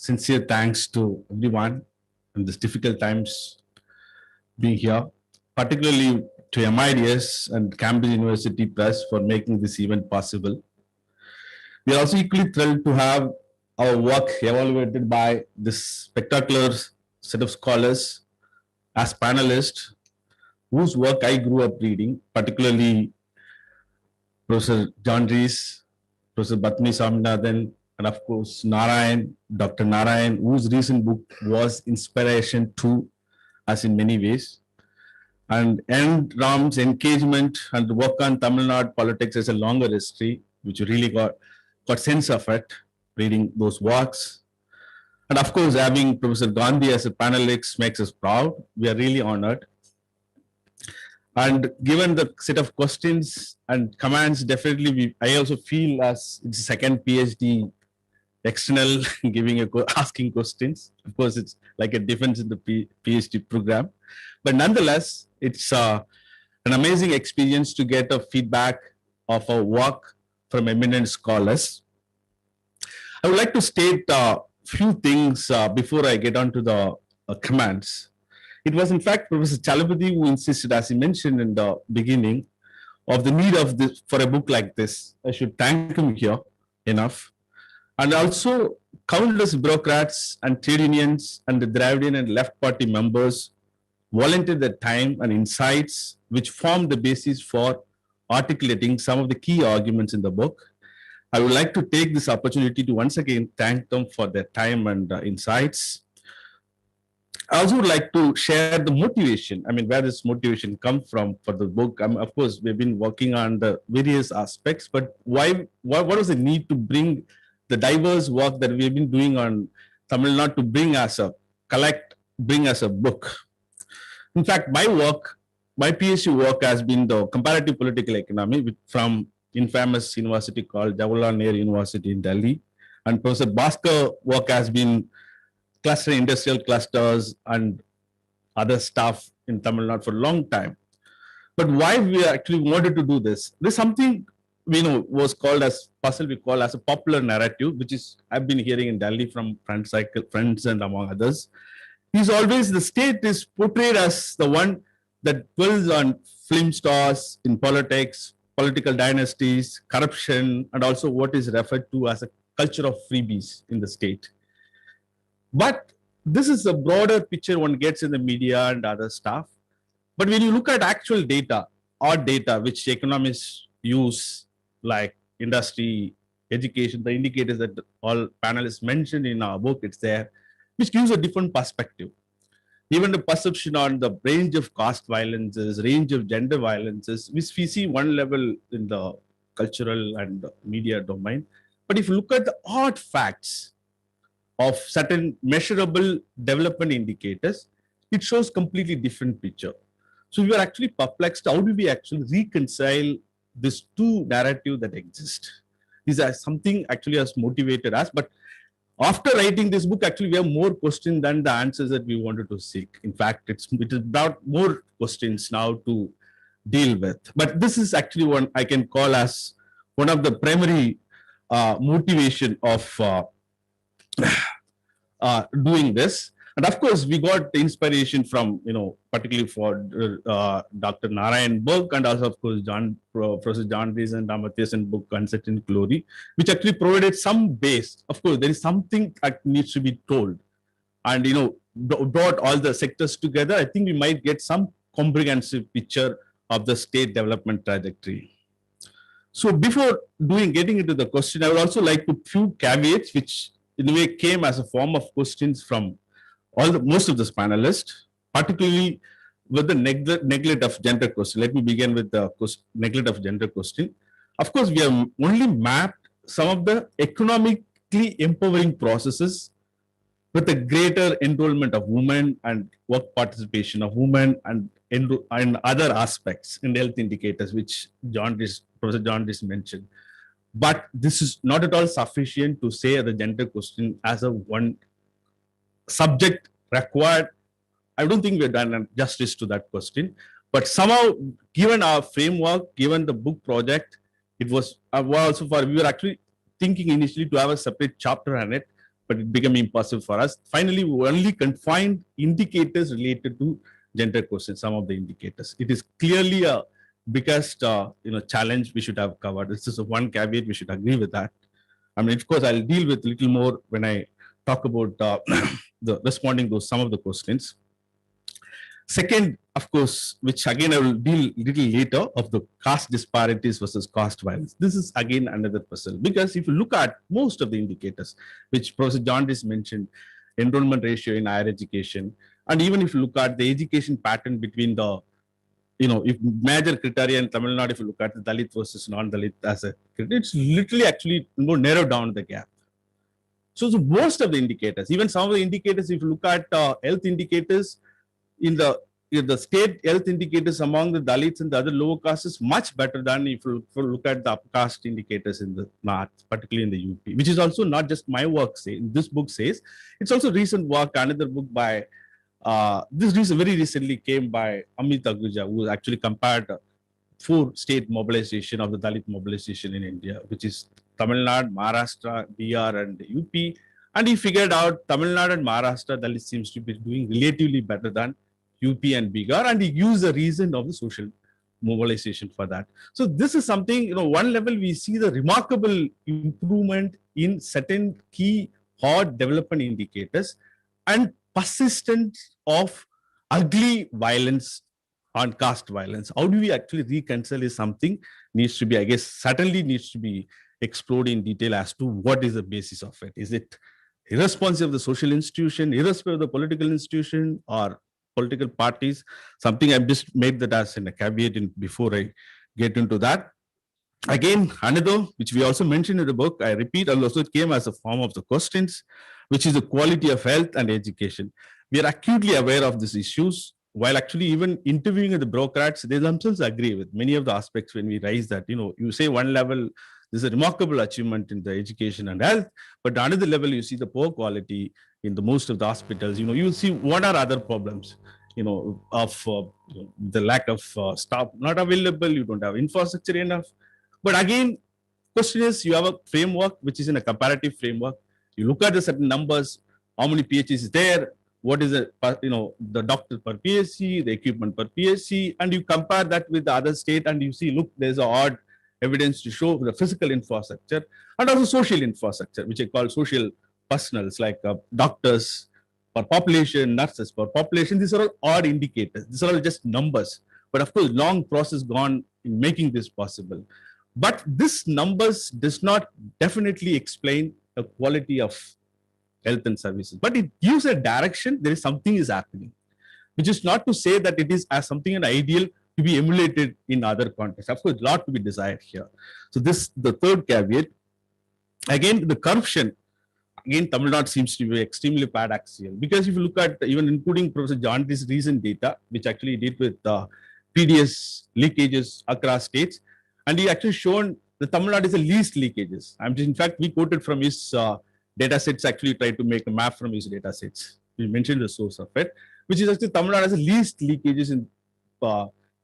sincere thanks to everyone in these difficult times being here, particularly to MIDS and Cambridge University Press for making this event possible. We are also equally thrilled to have our work evaluated by this spectacular set of scholars as panelists whose work I grew up reading, particularly Professor John Rees, Professor Batmi Swaminathan, and of course Narayan, Dr. Narayan, whose recent book was inspiration to us in many ways. And N. Ram's engagement and work on Tamil Nadu politics has a longer history, which you really got sense of it, reading those works. And of course, having Professor Gandhi as a panelist makes us proud. We are really honored. And given the set of questions and comments, definitely I also feel as it's a second PhD external asking questions. Of course, it's like a difference in the PhD program, but nonetheless, it's an amazing experience to get a feedback of our work from eminent scholars. I would like to state a few things before I get on to the comments. It was in fact Professor Chalapathy who insisted, as he mentioned in the beginning, of the need of this for a book like this. I should thank him here enough. And also countless bureaucrats and trade unions and the Dravidian and left party members volunteered their time and insights, which formed the basis for articulating some of the key arguments in the book. I would like to take this opportunity to once again thank them for their time and insights. I also would like to share the motivation, where this motivation comes from for the book. Of course, we've been working on the various aspects, but what was the need to bring the diverse work that we've been doing on Tamil Nadu to bring as a book? In fact, my PhD work has been the comparative political economy from infamous university called Jawaharlal Nehru University in Delhi. And Professor Bhaskar work has been cluster industrial clusters and other stuff in Tamil Nadu for a long time. But why we actually wanted to do this? There's something was called as we call as a popular narrative, which is I've been hearing in Delhi from friends and among others. Is always the state is portrayed as the one that dwells on film stars in politics, political dynasties, corruption, and also what is referred to as a culture of freebies in the state. But this is a broader picture one gets in the media and other stuff. But when you look at actual data, or data which economists use, like industry, education, the indicators that all panelists mentioned in our book, it's there, which gives a different perspective. Even the perception on the range of caste violences, range of gender violences, which we see one level in the cultural and media domain. But if you look at the hard facts of certain measurable development indicators, it shows completely different picture. So we are actually perplexed. How do we actually reconcile these two narratives that exist? These are something actually has motivated us. But after writing this book, actually we have more questions than the answers that we wanted to seek. In fact, it is about more questions now to deal with. But this is actually one I can call as one of the primary motivation of doing this. And of course, we got the inspiration from, particularly for Dr. Narayan book, and also, of course, Professor John Rees and Amartya book, Uncertain Glory, which actually provided some base. Of course, there is something that needs to be told. And, brought all the sectors together, I think we might get some comprehensive picture of the state development trajectory. So before getting into the question, I would also like to few caveats, which in a way came as a form of questions from most of the panelists, particularly with the neglect of gender question. Let me begin with the neglect of gender question. Of course, we have only mapped some of the economically empowering processes with a greater enrollment of women and work participation of women and other aspects in health indicators, which Professor John Rees mentioned. But this is not at all sufficient to say the gender question as a one subject required. I don't think we've done justice to that question. But somehow, given our framework, given the book project, it was also we were actually thinking initially to have a separate chapter on it. but it became impossible for us. Finally, we only confined indicators related to gender quotient, some of the indicators. It is clearly a biggest challenge we should have covered. This is one caveat, we should agree with that. I mean, of course, I'll deal with a little more when I talk about the responding to some of the questions. Second, of course, which again I will deal little later, of the caste disparities versus caste violence. This is again another puzzle, because if you look at most of the indicators, which Professor Jaundice mentioned, enrollment ratio in higher education, and even if you look at the education pattern between the, if major criteria in Tamil Nadu, if you look at the Dalit versus non-Dalit as a criteria, it's literally actually more narrow down the gap. So most of the indicators, even some of the indicators, if you look at health indicators, in the state health indicators among the Dalits and the other lower castes is much better than if you look at the upper caste indicators in the North, particularly in the UP, which is also not just my work. This book says, it's also recent work, another book by, very recently came by Amit Aguja, who actually compared 4 state mobilization of the Dalit mobilization in India, which is Tamil Nadu, Maharashtra, Bihar, and UP. And he figured out Tamil Nadu and Maharashtra, Dalit seems to be doing relatively better than UP and Bihar, and he used the reason of the social mobilization for that. So this is something, one level we see the remarkable improvement in certain key hard development indicators and persistence of ugly violence on caste violence. How do we actually reconcile is something needs to be, I guess, certainly needs to be explored in detail as to what is the basis of it. Is it irresponsive of the social institution, irrespective of the political institution or political parties? Something I've just made that as a caveat before I get into that. Again, another, which we also mentioned in the book, I repeat, also it came as a form of the questions, which is the quality of health and education. We are acutely aware of these issues, while actually even interviewing the bureaucrats, they themselves agree with many of the aspects when we raise that, you say one level, there's a remarkable achievement in the education and health, but another level, you see the poor quality in the most of the hospitals. You will see what are other problems, of the lack of staff not available, you don't have infrastructure enough. But again, question is, you have a framework which is in a comparative framework. You look at the certain numbers, how many PhDs is there, what is the doctor per PhD, the equipment per PhD, and you compare that with the other state, and you see, look, there's a odd evidence to show the physical infrastructure and also social infrastructure, which I call social personals, like doctors per population, nurses per population. These are all odd indicators. These are all just numbers. But of course, long process gone in making this possible. But this numbers does not definitely explain the quality of health and services, but it gives a direction. There is something is happening, which is not to say that it is as something an ideal to be emulated in other contexts. Of course, a lot to be desired here. So this, the third caveat. Again, the corruption. Again, Tamil Nadu seems to be extremely paradoxical, because if you look at even including Professor Jaundice's recent data, which actually did with PDS leakages across states, and he actually shown that Tamil Nadu is the least leakages. In fact, we quoted from his data sets, actually tried to make a map from his data sets. We mentioned the source of it, which is actually Tamil Nadu has the least leakages in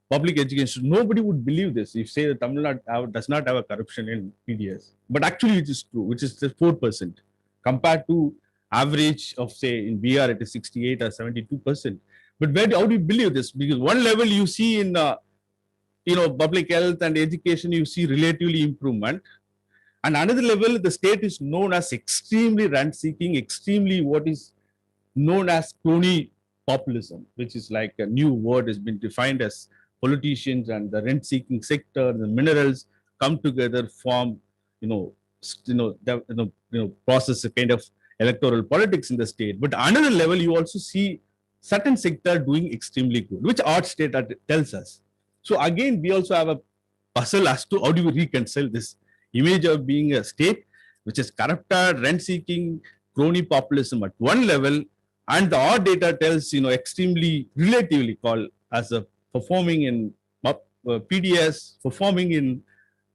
public education. Nobody would believe this if say that Tamil Nadu does not have a corruption in PDS. But actually it is true, which is just 4% compared to average of say in BR it is 68 or 72%. But how do you believe this? Because one level you see in public health and education, you see relatively improvement. And another level, the state is known as extremely rent-seeking, extremely what is known as crony populism, which is like a new word has been defined as politicians and the rent-seeking sector, the minerals come together, form, process a kind of electoral politics in the state. But another level, you also see certain sector doing extremely good, which arts data tells us. So again, we also have a puzzle as to how do we reconcile this image of being a state which is corrupted, rent-seeking, crony populism at one level, and the odd data tells, extremely relatively called as a performing in PDS, performing in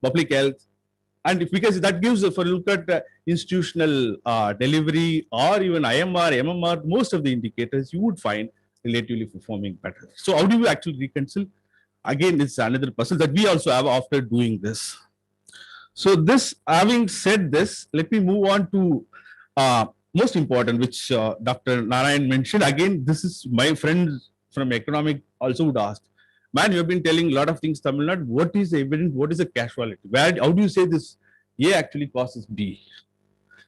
public health, and because that gives, if you look at institutional delivery or even IMR, MMR, most of the indicators you would find relatively performing better. So how do we actually reconcile? Again, it's another puzzle that we also have after doing this. So this, having said this, let me move on to most important, which Dr. Narayan mentioned, again, this is my friend from economic also would ask, man, you have been telling a lot of things, Tamil Nadu. What is the evidence? What is the causality? How do you say this A actually causes B?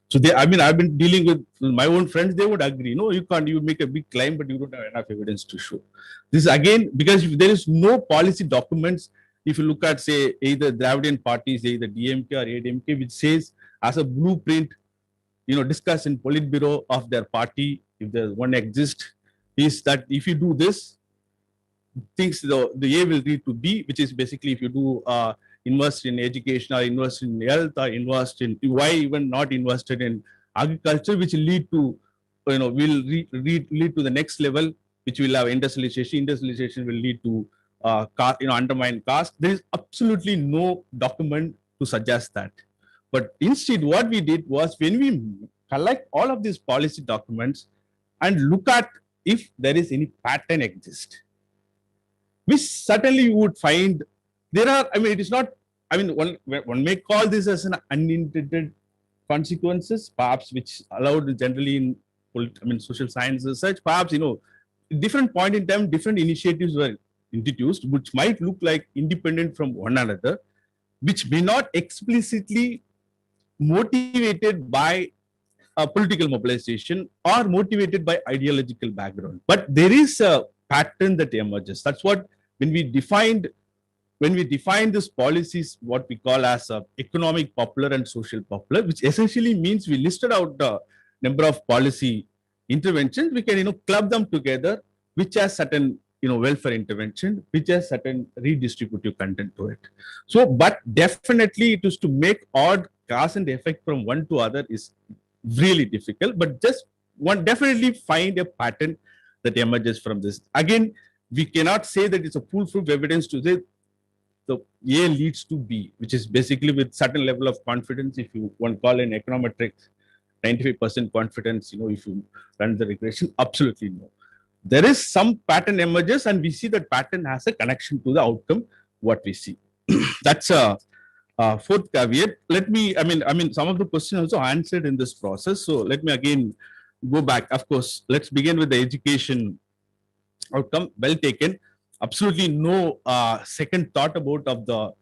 So they, I mean, I've been dealing with my own friends. They would agree. No, you can't. You make a big claim, but you don't have enough evidence to show. This again because if there is no policy documents. If you look at say either Dravidian parties, either DMK or ADMK, which says as a blueprint, discuss in Politburo of their party, if there one exists, is that if you do this, things the A will lead to B, which is basically if you do invest in education or invest in health or invest in why even not invested in agriculture, which will lead to lead to the next level, which will have industrialization. Industrialization will lead to undermine caste. There is absolutely no document to suggest that. But instead, what we did was when we collect all of these policy documents and look at if there is any pattern exist, we certainly would find there are, I mean, it is not, I mean, one may call this as an unintended consequences, perhaps, which allowed generally in, social sciences, such, perhaps, different point in time, different initiatives were introduced, which might look like independent from one another, which may not explicitly motivated by a political mobilization or motivated by ideological background. But there is a pattern that emerges. That's what, when we define this policies, what we call as economic popular and social popular, which essentially means we listed out the number of policy interventions. We can, club them together, which has certain, welfare intervention, which has certain redistributive content to it. So, but definitely it is to make odd cause and effect from one to other is really difficult, but just one definitely find a pattern that emerges from this. Again, we cannot say that it's a foolproof evidence to say the A leads to B, which is basically with certain level of confidence. If you want to call in econometrics, 95% confidence, if you run the regression, absolutely no. There is some pattern emerges, and we see that pattern has a connection to the outcome, what we see. That's a fourth caveat. Let me, some of the questions also answered in this process. So let me again go back. Of course, let's begin with the education outcome. Well taken. Absolutely no second thought about of the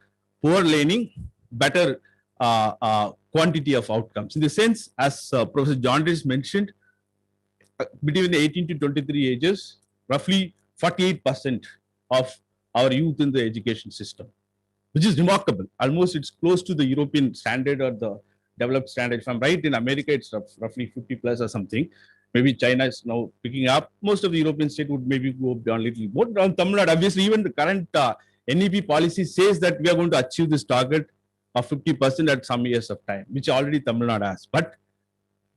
poor learning, better quantity of outcomes. In the sense, as Professor John Rees mentioned, between the 18 to 23 ages, roughly 48% of our youth in the education system, which is remarkable. Almost it's close to the European standard or the developed standard. If I'm right, in America, it's roughly 50 plus or something. Maybe China is now picking up. Most of the European states would maybe go beyond a little more. On Tamil Nadu, obviously, even the current NEP policy says that we are going to achieve this target of 50% at some years of time, which already Tamil Nadu has. But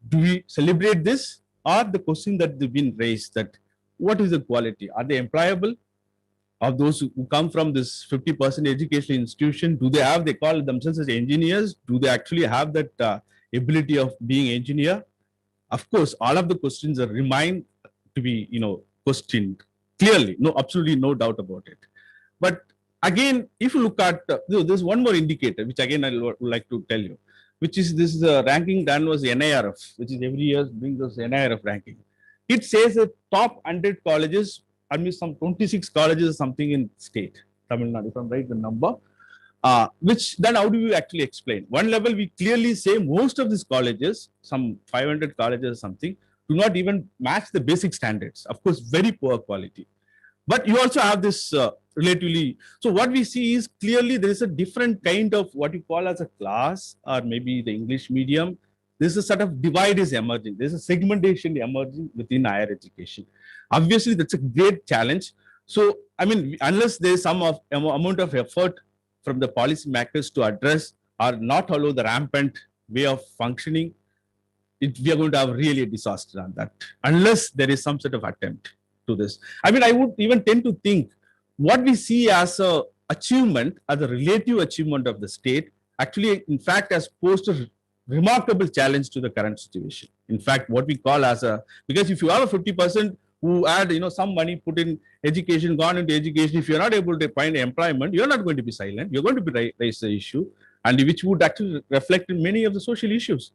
do we celebrate this? Or the question that they've been raised, that what is the quality? Are they employable? Of those who come from this 50% educational institution, do they have, they call themselves as engineers? Do they actually have that ability of being engineer? Of course, all of the questions are remain to be, questioned clearly. No, absolutely no doubt about it. But again, if you look at, there's one more indicator, which again I would like to tell you, which is this ranking done was NIRF, which is every year brings us NIRF ranking. It says that top 100 colleges, I mean some 26 colleges or something in state, Tamil Nadu, if I'm right, the number, which then how do you actually explain? One level, we clearly say most of these colleges, some 500 colleges or something, do not even match the basic standards. Of course, very poor quality. But you also have this relatively, so what we see is clearly there is a different kind of what you call as a class or maybe the English medium. There's a sort of divide is emerging. There's a segmentation emerging within higher education. Obviously, that's a great challenge. So, I mean, unless there's some amount of effort from the policymakers to address or not allow the rampant way of functioning, we are going to have really a disaster on that, unless there is some sort of attempt to this. I mean, I would even tend to think what we see as a achievement, as a relative achievement of the state, actually, in fact, has posed a remarkable challenge to the current situation. In fact, what we call as a, because if you have a 50% who had, some money put in education, gone into education, if you're not able to find employment, you're not going to be silent. You're going to be raise the issue, and which would actually reflect in many of the social issues.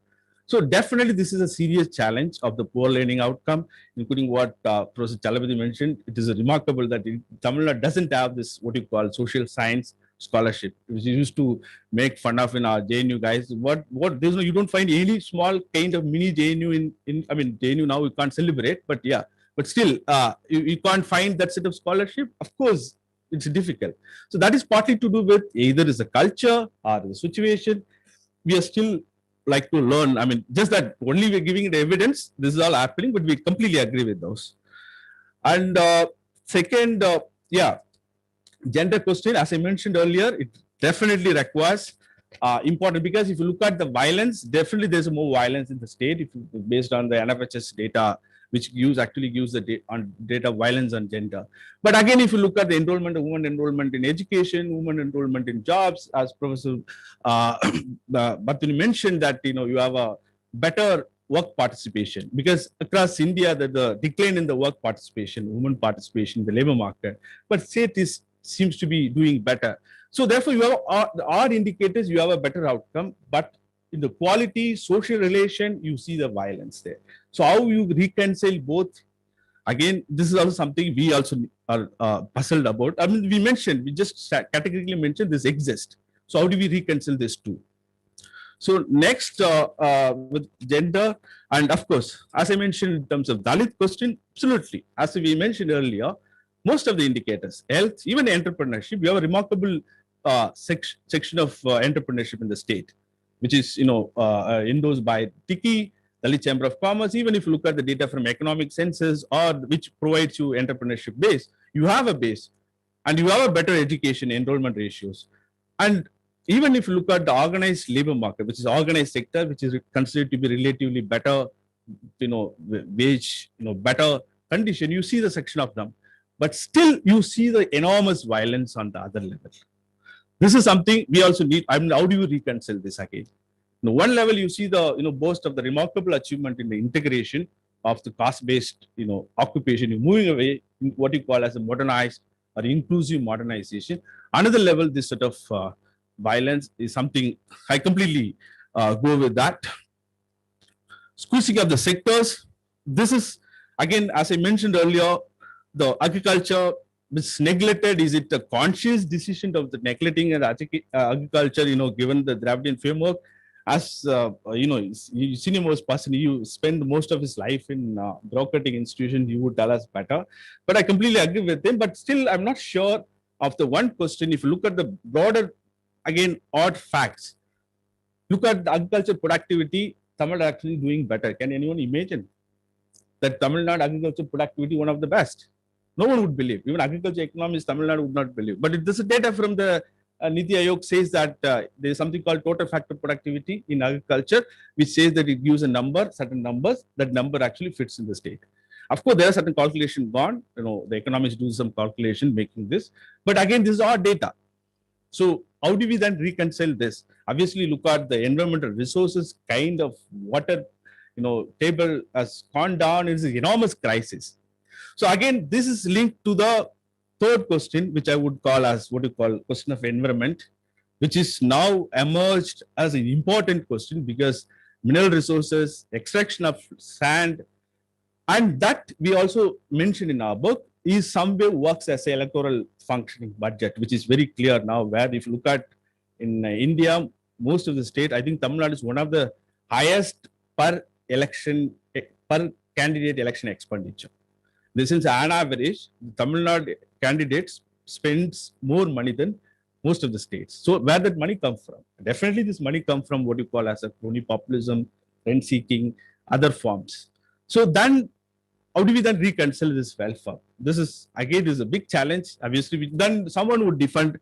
So definitely this is a serious challenge of the poor learning outcome, including what Professor Chalapati mentioned. It is remarkable that Tamil Nadu doesn't have this, what you call, social science scholarship, which is used to make fun of in our JNU guys. There's no, you don't find any small kind of mini JNU I mean, JNU now we can't celebrate, but yeah, but still, you can't find that set of scholarship. Of course, it's difficult. So that is partly to do with either is the culture or the situation. We are still like to learn. I mean, just that only we're giving the evidence. This is all happening, but we completely agree with those. And second, yeah, gender question, as I mentioned earlier, it definitely requires important, because if you look at the violence, definitely there's more violence in the state if you, based on the NFHS data, which actually gives the data violence on gender. But again, if you look at the enrollment of women enrollment in education, women enrollment in jobs, as Professor Bathuni mentioned, that you have a better work participation, because across India the decline in the work participation, women participation in the labor market, but state seems to be doing better. So therefore, you have our indicators, you have a better outcome, but in the quality, social relation, you see the violence there. So how you reconcile both? Again, this is also something we also are puzzled about. I mean, we just categorically mentioned this exists. So how do we reconcile this two? So next, with gender, and of course, as I mentioned in terms of Dalit question, absolutely, as we mentioned earlier, most of the indicators, health, even entrepreneurship, we have a remarkable section of entrepreneurship in the state, which is endorsed by TICI, Dalit Chamber of Commerce. Even if you look at the data from economic census, or which provides you entrepreneurship base, you have a base, and you have a better education enrollment ratios. And even if you look at the organized labor market, which is organized sector, which is considered to be relatively better, wage, better condition, you see the section of them. But still, you see the enormous violence on the other level. This is something we also need. I mean, how do you reconcile this again? One level, you see the boast of the remarkable achievement in the integration of the caste-based occupation. You're moving away in what you call as a modernized or inclusive modernization. Another level, this sort of violence is something I completely go with that. Squeezing of the sectors. This is again, as I mentioned earlier, the agriculture is neglected. Is it a conscious decision of the neglecting and agriculture? Given the Dravidian framework, as senior most person, you spend most of his life in bureaucratic institutions. You would tell us better, but I completely agree with him. But still, I'm not sure of the one question. If you look at the broader, again, odd facts, look at the agriculture productivity. Tamil Nadu actually doing better. Can anyone imagine that Tamil Nadu agriculture productivity one of the best? No one would believe. Even agriculture economists, Tamil Nadu would not believe. But this is data from the Niti Aayog says that there is something called total factor productivity in agriculture, which says that it gives a number, certain numbers, that number actually fits in the state. Of course, there are certain calculations gone. The economists do some calculation making this. But again, this is our data. So how do we then reconcile this? Obviously, look at the environmental resources kind of water, table has gone down. It's an enormous crisis. So again, this is linked to the third question, which I would call as what you call question of environment, which is now emerged as an important question because mineral resources, extraction of sand, and that we also mentioned in our book is some way works as an electoral functioning budget, which is very clear now. Where if you look at in India, most of the state, I think Tamil Nadu is one of the highest per candidate election expenditure. This is an average. Tamil Nadu candidates spends more money than most of the states. So where that money come from? Definitely this money come from what you call as a crony populism, rent seeking, other forms. So then how do we then reconcile this welfare? This is a big challenge. Obviously, then someone would defend.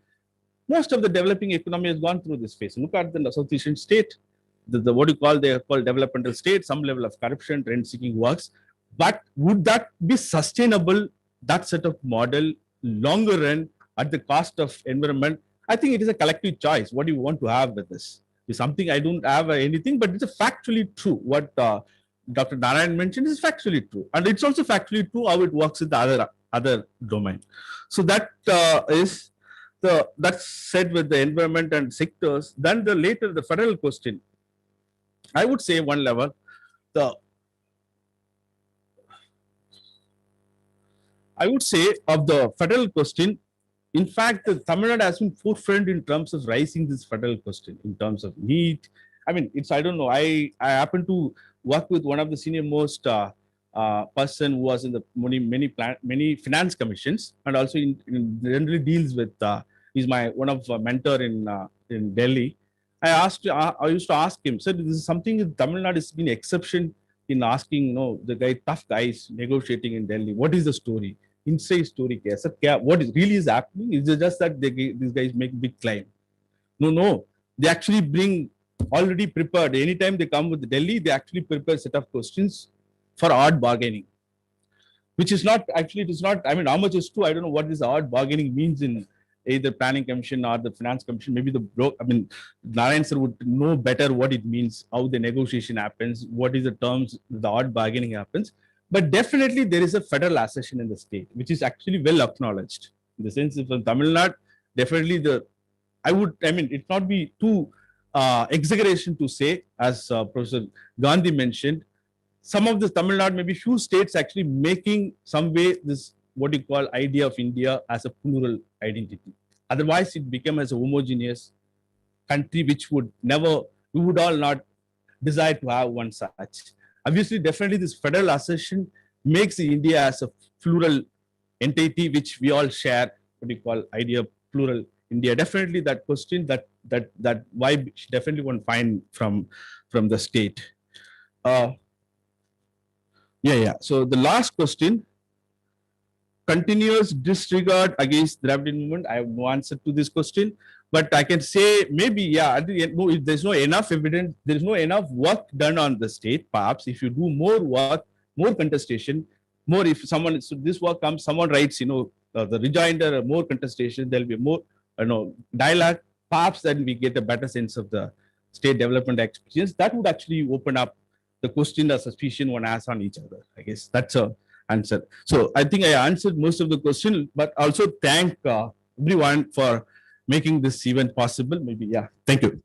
Most of the developing economy has gone through this phase. Look at the South Asian state, what you call they are called developmental state, some level of corruption, rent seeking works. But would that be sustainable, that set of model, longer run, at the cost of environment? I think it is a collective choice. What do you want to have with this? It's something I don't have anything, but it's factually true. What Dr. Narayan mentioned is factually true. And it's also factually true how it works in the other domain. So that that's said with the environment and sectors. Then the federal question. I would say one level, the I would say of the federal question, in fact, the Tamil Nadu has been forefront in terms of raising this federal question in terms of need. I mean, it's I don't know. I happen to work with one of the senior most person who was in the many finance commissions, and also in generally deals with. He's my one of mentor in Delhi. I used to ask him, sir, this is something in Tamil Nadu has been exception in asking, the guy tough guys negotiating in Delhi. What is the story? Inside story क्या sir क्या what is really is happening is it just that these guys make big claim. No, they actually bring already prepared. Anytime they come with Delhi, they actually prepare a set of questions for odd bargaining, which is not actually, it is not, I mean, how much is true? I don't know what this odd bargaining means in either planning commission or the finance commission. Maybe Narayan sir would know better what it means, how the negotiation happens, what is the terms, the odd bargaining happens. But definitely there is a federal accession in the state, which is actually well acknowledged. In the sense of Tamil Nadu, definitely I mean, it not be too exaggeration to say, as Professor Gandhi mentioned, some of the Tamil Nadu, maybe few states actually making some way this what you call idea of India as a plural identity. Otherwise, it became as a homogeneous country, which we would all not desire to have one such. Obviously, definitely this federal accession makes India as a plural entity, which we all share, what you call idea of plural India. Definitely that question, that vibe definitely one find from the state. So the last question, continuous disregard against Dravidian movement. I have no answer to this question, but I can say maybe, at the end, if there's no enough evidence, there's no enough work done on the state. Perhaps if you do more work, more contestation, more if someone, so this work comes, someone writes, the rejoinder, more contestation, there'll be more, dialogue. Perhaps then we get a better sense of the state development experience. That would actually open up the question or suspicion one has on each other. I guess that's a answer. So I think I answered most of the question, but also thank everyone for making this event possible. Maybe, thank you.